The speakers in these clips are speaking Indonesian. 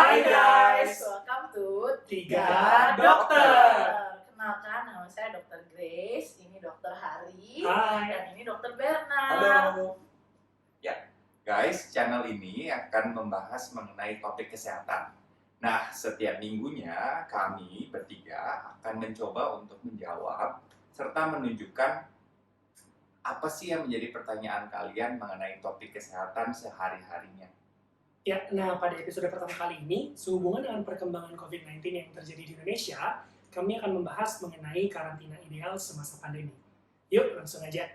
Hai guys, welcome to Tiga Dokter. Kenalkan, nama saya Dr. Grace, ini Dr. Hari, Hai. dan ini Dr. Bernard. Halo. Ya, guys, channel ini akan membahas mengenai topik kesehatan. Nah, setiap minggunya kami bertiga akan mencoba untuk menjawab serta menunjukkan apa sih yang menjadi pertanyaan kalian mengenai topik kesehatan sehari-harinya. Ya, nah pada episode pertama kali ini, sehubungan dengan perkembangan COVID-19 yang terjadi di Indonesia, kami akan membahas mengenai karantina ideal semasa pandemi. Yuk, langsung aja.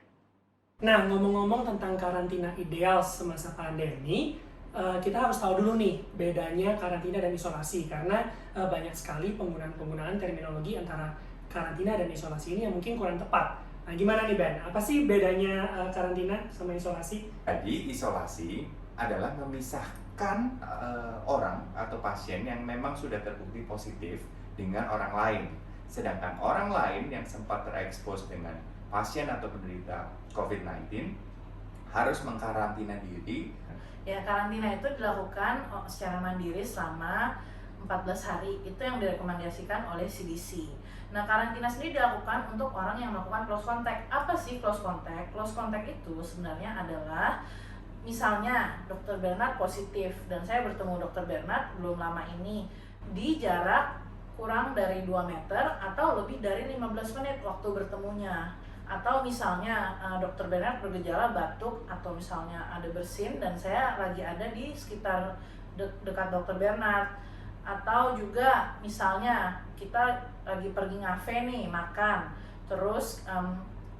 Nah, ngomong-ngomong tentang karantina ideal semasa pandemi, kita harus tahu dulu nih bedanya karantina dan isolasi, karena banyak sekali penggunaan terminologi antara karantina dan isolasi ini yang mungkin kurang tepat. Nah, gimana nih Ben? Apa sih bedanya karantina sama isolasi? Jadi, isolasi adalah memisahkan orang atau pasien yang memang sudah terbukti positif dengan orang lain. Sedangkan orang lain yang sempat terekspos dengan pasien atau penderita COVID-19 harus mengkarantina diri. Ya, karantina itu dilakukan secara mandiri selama 14 hari. Itu yang direkomendasikan oleh CDC. Nah, karantina sendiri dilakukan untuk orang yang melakukan close contact. Apa sih close contact? Close contact itu sebenarnya adalah misalnya Dr. Bernard positif dan saya bertemu Dr. Bernard belum lama ini di jarak kurang dari 2 meter atau lebih dari 15 menit waktu bertemunya. Atau misalnya Dr. Bernard bergejala batuk atau misalnya ada bersin dan saya lagi ada di sekitar dekat Dr. Bernard. Atau juga misalnya kita lagi pergi ngafe nih, makan, terus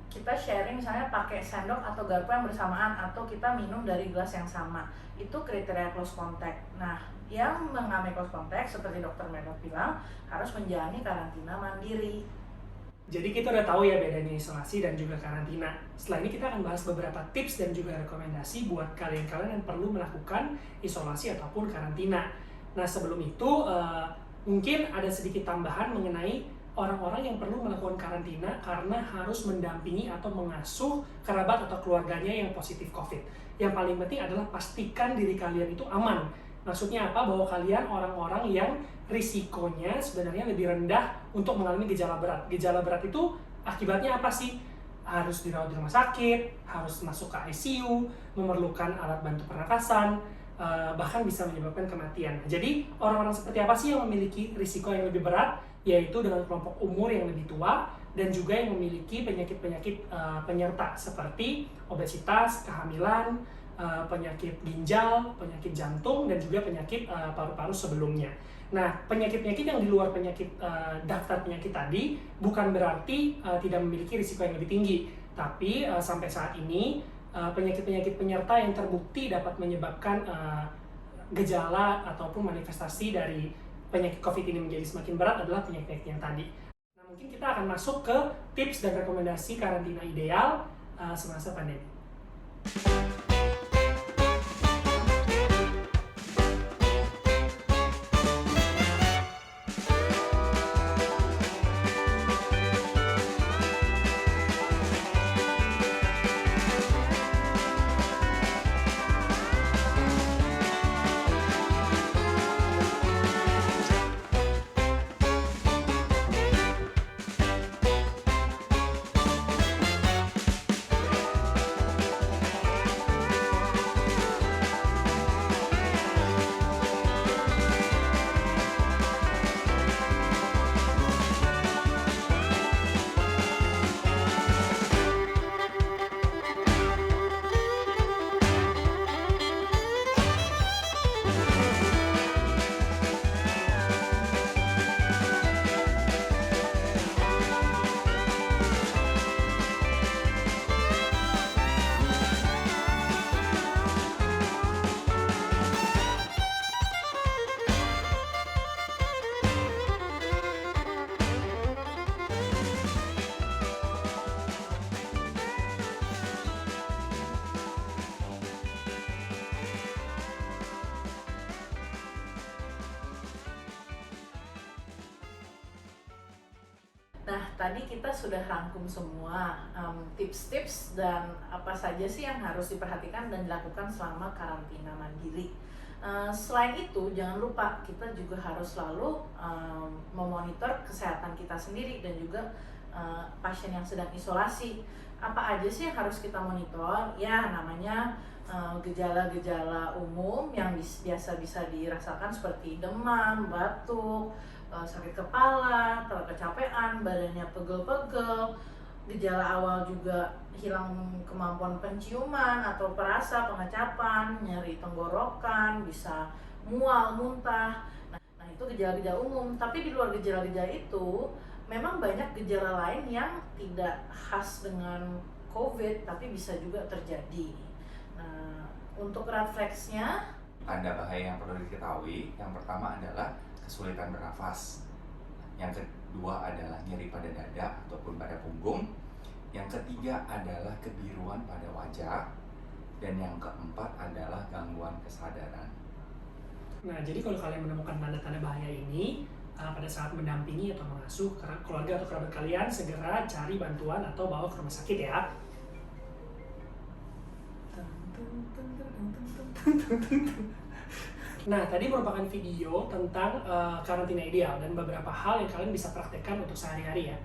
kita sharing misalnya pakai sendok atau garpu yang bersamaan atau kita minum dari gelas yang sama. Itu kriteria close contact. Nah, yang mengalami close contact seperti Dr. Bernard bilang harus menjalani karantina mandiri. Jadi kita udah tahu ya bedanya isolasi dan juga karantina. Setelah ini kita akan bahas beberapa tips dan juga rekomendasi buat kalian-kalian yang perlu melakukan isolasi ataupun karantina. Nah, sebelum itu mungkin ada sedikit tambahan mengenai orang-orang yang perlu melakukan karantina karena harus mendampingi atau mengasuh kerabat atau keluarganya yang positif COVID. Yang paling penting adalah pastikan diri kalian itu aman. Maksudnya apa? Bahwa kalian orang-orang yang risikonya sebenarnya lebih rendah untuk mengalami gejala berat. Gejala berat itu akibatnya apa sih? Harus dirawat di rumah sakit, harus masuk ke ICU, memerlukan alat bantu pernafasan, bahkan bisa menyebabkan kematian. Jadi orang-orang seperti apa sih yang memiliki risiko yang lebih berat? Yaitu dengan kelompok umur yang lebih tua dan juga yang memiliki penyakit-penyakit penyerta seperti obesitas, kehamilan, penyakit ginjal, penyakit jantung, dan juga penyakit paru-paru sebelumnya. Nah, penyakit-penyakit yang di luar penyakit daftar penyakit tadi bukan berarti tidak memiliki risiko yang lebih tinggi, tapi sampai saat ini penyakit-penyakit penyerta yang terbukti dapat menyebabkan gejala ataupun manifestasi dari penyakit COVID ini menjadi semakin berat adalah penyakit yang tadi. Nah, mungkin kita akan masuk ke tips dan rekomendasi karantina ideal semasa pandemi. Nah, tadi kita sudah rangkum semua tips-tips dan apa saja sih yang harus diperhatikan dan dilakukan selama karantina mandiri. Selain itu, jangan lupa kita juga harus selalu memonitor kesehatan kita sendiri dan juga pasien yang sedang isolasi. Apa aja sih yang harus kita monitor? Ya, namanya gejala-gejala umum yang biasa bisa dirasakan seperti demam, batuk, sakit kepala, kecapean, badannya pegel-pegel. Gejala awal juga hilang kemampuan penciuman atau perasa, pengecapan, nyeri tenggorokan, bisa mual, muntah. Nah, itu gejala-gejala umum. Tapi di luar gejala-gejala itu, memang banyak gejala lain yang tidak khas dengan COVID, tapi bisa juga terjadi. Nah, untuk refleksnya, Ada bahaya yang perlu diketahui. Yang pertama adalah kesulitan bernafas. Yang kedua adalah nyeri pada dada ataupun pada punggung. Yang ketiga adalah kebiruan pada wajah. Dan yang keempat adalah gangguan kesadaran. Nah, jadi kalau kalian menemukan tanda-tanda bahaya ini, pada saat mendampingi atau mengasuh keluarga atau kerabat kalian, segera cari bantuan atau bawa ke rumah sakit ya. Nah, tadi merupakan video tentang karantina ideal dan beberapa hal yang kalian bisa praktekkan untuk sehari-hari ya.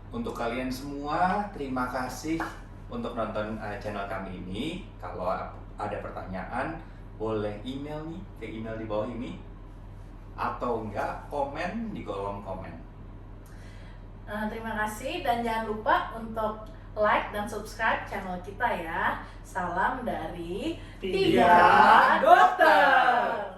Untuk kalian semua, terima kasih untuk nonton channel kami ini. Kalau ada pertanyaan, boleh email nih ke email di bawah ini. Atau enggak, komen di kolom komen. terima kasih dan jangan lupa untuk like dan subscribe channel kita ya. Salam dari Tiga Dokter.